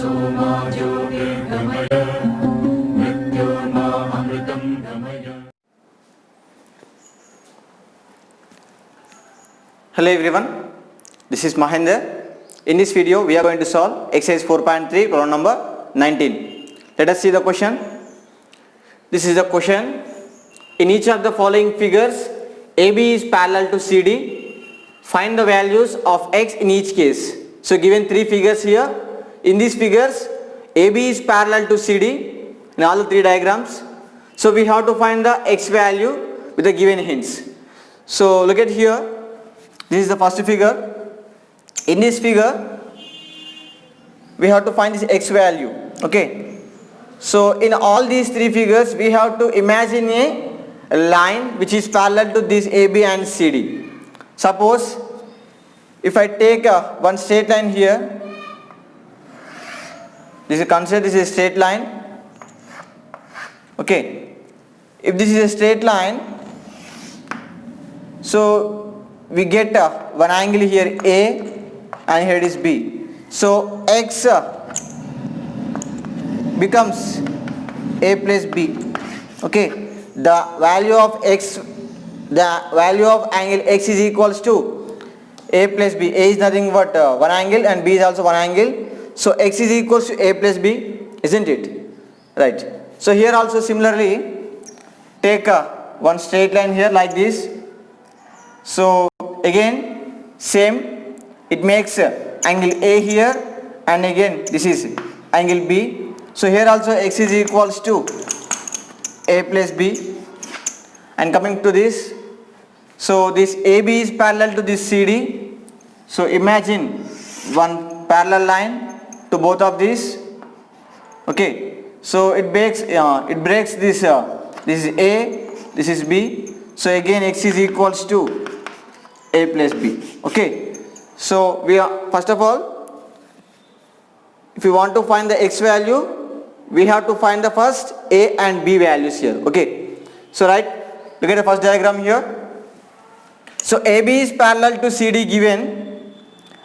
सोमा ज्योतिर्गमय मृत्योर्मा अमृतं गमय. Hello everyone, this is Mahendra. In this video we are going to solve exercise 4.3 problem number 19. Let us see the question. This is the question. In each of the following figures, AB is parallel to CD. Find the values of x in each case. So given three figures here. In these figures, AB is parallel to CD in all the three diagrams. So we have to find the x value with the given hints. So look at here. This is the first figure. In this figure, we have to find this x value. Okay. So in all these three figures, we have to imagine a line which is parallel to this AB and CD. Suppose if I take one straight line here, consider this is a straight line. Okay. If this is a straight line, so we get one angle here A and here it is B. So x becomes A plus B. Okay. The value of angle x is equals to A plus B. A is nothing but one angle and B is also one angle. So x is equals to A plus B, isn't it? Right. So here also similarly take one straight line here like this. So again same, it makes angle A here and again this is angle B. So here also x is equals to A plus B. And coming to this, so this AB is parallel to this CD. So imagine one parallel line to both of these. Okay. So it breaks this. This is A, this is B. So again x is equals to A plus B. Okay. So we are, first of all, if you want to find the x value, we have to find the first A and B values here. Okay. So right, look at the first diagram here. So AB is parallel to CD given,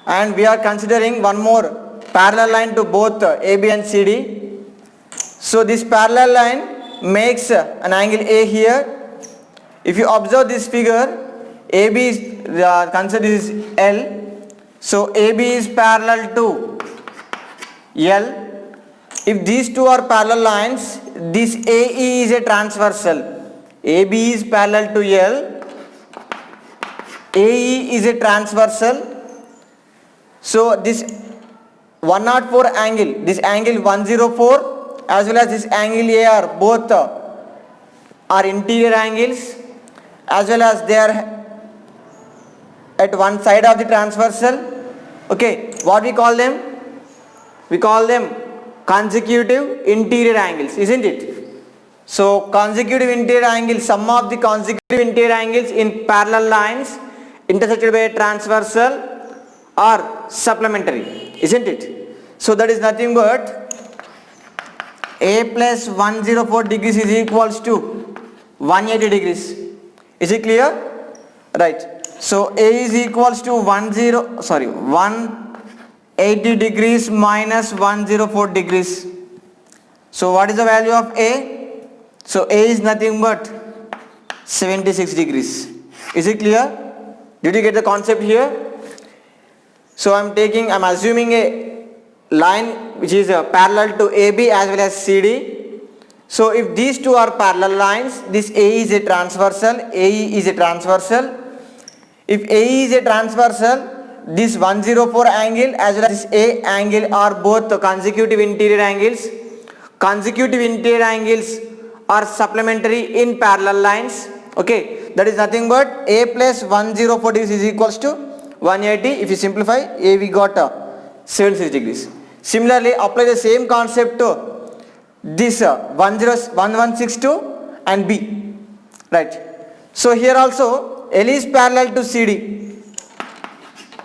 and we are considering one more parallel line to both AB and CD. So this parallel line makes an angle A here. If you observe this figure, AB is consider this is L. So AB is parallel to L. If these two are parallel lines, this AE is a transversal. AB is parallel to L. AE is a transversal. So this 104 angle, this angle 104 as well as this angle A are both are interior angles, as well as they are at one side of the transversal. Okay, what we call them? We call them consecutive interior angles, isn't it? So consecutive interior angles, sum of the consecutive interior angles in parallel lines intersected by a transversal are supplementary, isn't it? So that is nothing but A plus 104 degrees is equals to 180 degrees. Is it clear? Right. So A is equals to 180 degrees minus 104 degrees. So what is the value of A? So A is nothing but 76 degrees. Is it clear? Did you get the concept here? So I'm assuming a line which is parallel to AB as well as CD. So if these two are parallel lines, this A is a transversal, AE is a transversal. If AE is a transversal, this 104 angle as well as this A angle are both consecutive interior angles. Consecutive interior angles are supplementary in parallel lines. Okay, that is nothing but A plus 104 degrees is equals to 180. If you simplify, A we got 76 degrees. Similarly, apply the same concept to this 1162 and B. Right. So here also L is parallel to CD.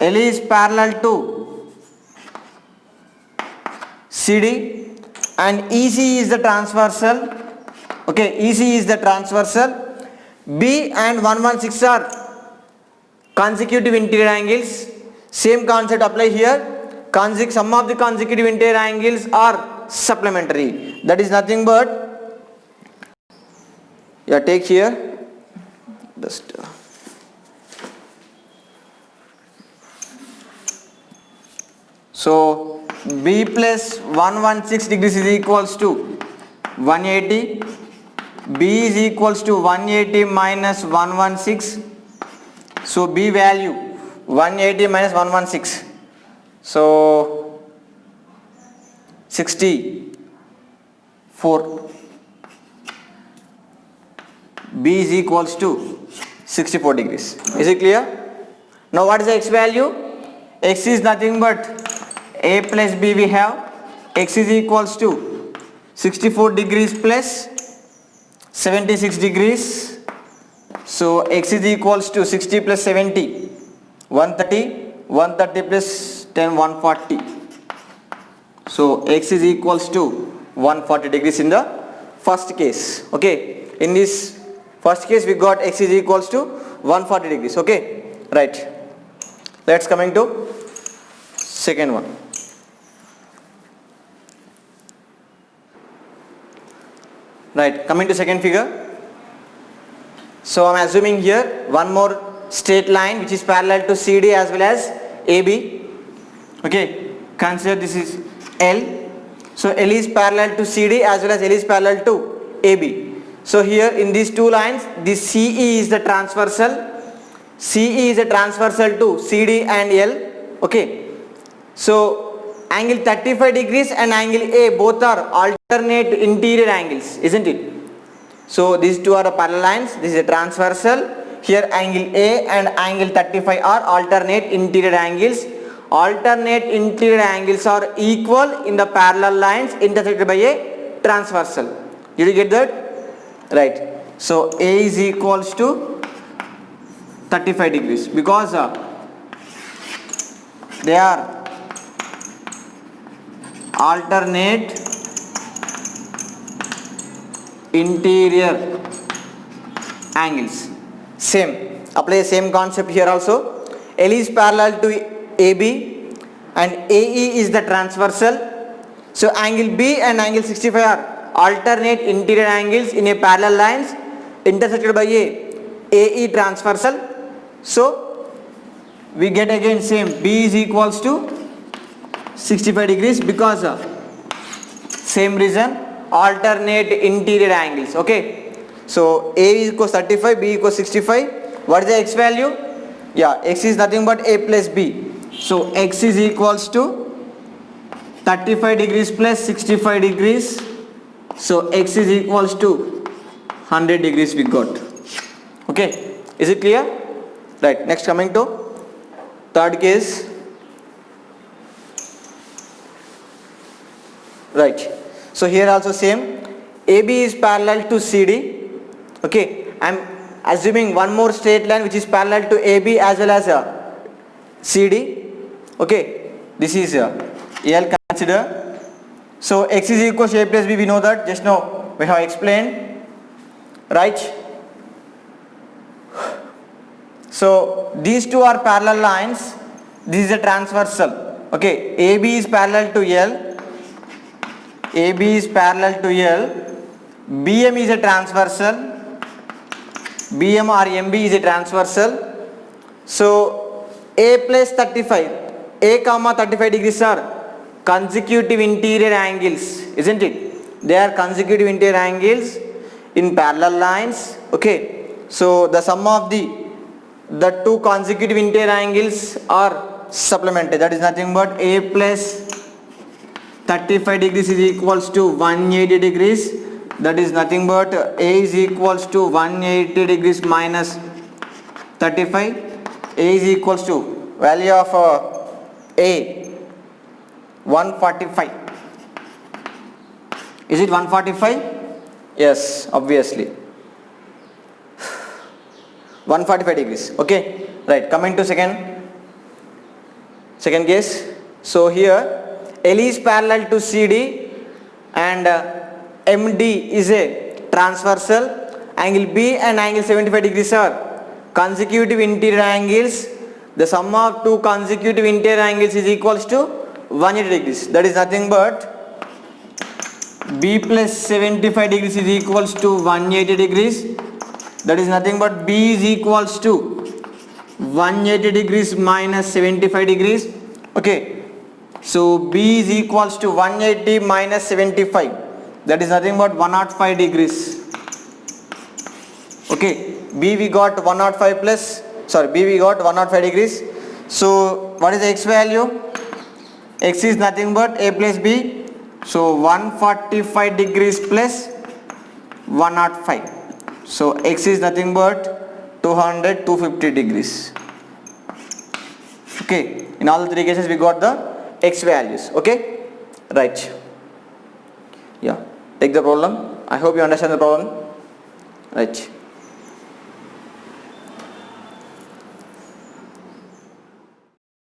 L is parallel to CD and EC is the transversal. Okay, EC is the transversal. B and 116 are consecutive interior angles. Same concept apply here. sum of the consecutive interior angles are supplementary. That is nothing but, take here just so B plus 116 degrees is equals to 180, B is equals to 180 minus 116, so B value 180 minus 116, so 64, B is equals to 64 degrees. Is it clear? Now what is the x value? X is nothing but A plus B we have. X is equals to 64 degrees plus 76 degrees. So x is equals to 60 plus 70, 130, 130 plus 10, 140. So x is equals to 140 degrees in the first case. Okay, in this first case we got x is equals to 140 degrees. Okay, right. Let's coming to second one. Right, coming to second figure. So I'm assuming here one more straight line which is parallel to CD as well as AB. Okay, consider this is L. So L is parallel to CD as well as L is parallel to AB. So here in these two lines, this CE is the transversal. CE is a transversal to CD and L. Okay. So angle 35 degrees and angle A both are alternate interior angles, isn't it? So these two are the parallel lines. This is a transversal. Here angle A and angle 35 are alternate interior angles. Alternate interior angles are equal in the parallel lines intersected by a transversal. Did you get that? Right. So A is equals to 35 degrees because they are alternate interior angles. Same, apply the same concept here also. L is parallel to AB and AE is the transversal. So angle B and angle 65 are alternate interior angles in a parallel lines intersected by a AE transversal. So we get again same, B is equals to 65 degrees because of same reason, alternate interior angles. Okay, so A is equals 35, B equals 65. What is the x value? Yeah, x is nothing but A plus B. So x is equals to 35 degrees plus 65 degrees. So x is equals to 100 degrees we got. Okay, is it clear? Right, next coming to third case. Right, so here also same. AB is parallel to CD. Okay, I am assuming one more straight line which is parallel to AB as well as CD. Okay, this is L, consider. So x is equals to A plus B, we know that just now we have explained, right? So these two are parallel lines. This is a transversal. Okay, AB is parallel to L. AB is parallel to L. BM is a transversal. BM or MB is a transversal. So A plus 35, A comma 35 degrees are consecutive interior angles, isn't it? They are consecutive interior angles in parallel lines. Okay, so the sum of the two consecutive interior angles are supplementary. That is nothing but A plus 35 degrees is equals to 180 degrees. That is nothing but A is equals to 180 degrees minus 35. A is equals to value of A 145. Is it 145? Yes, obviously 145 degrees. Okay, right, coming to second case. So here L is parallel to CD and MD is a transversal. Angle B and angle 75 degrees are consecutive interior angles. The sum of two consecutive interior angles is equals to 180 degrees, that is nothing but b plus 75 degrees is equals to 180 degrees, that is nothing but b is equals to 180 degrees minus 75 degrees. Okay, so b is equals to 180 minus 75, that is nothing but 105 degrees. Okay, b we got 105 plus, sorry, b we got 105 degrees. So what is the x value? X is nothing but a plus b, so 145 degrees plus 105, so x is nothing but 250 degrees. Okay, in all the three cases we got the x values. Okay, right. Yeah, take the problem. I hope you understand the problem. Right.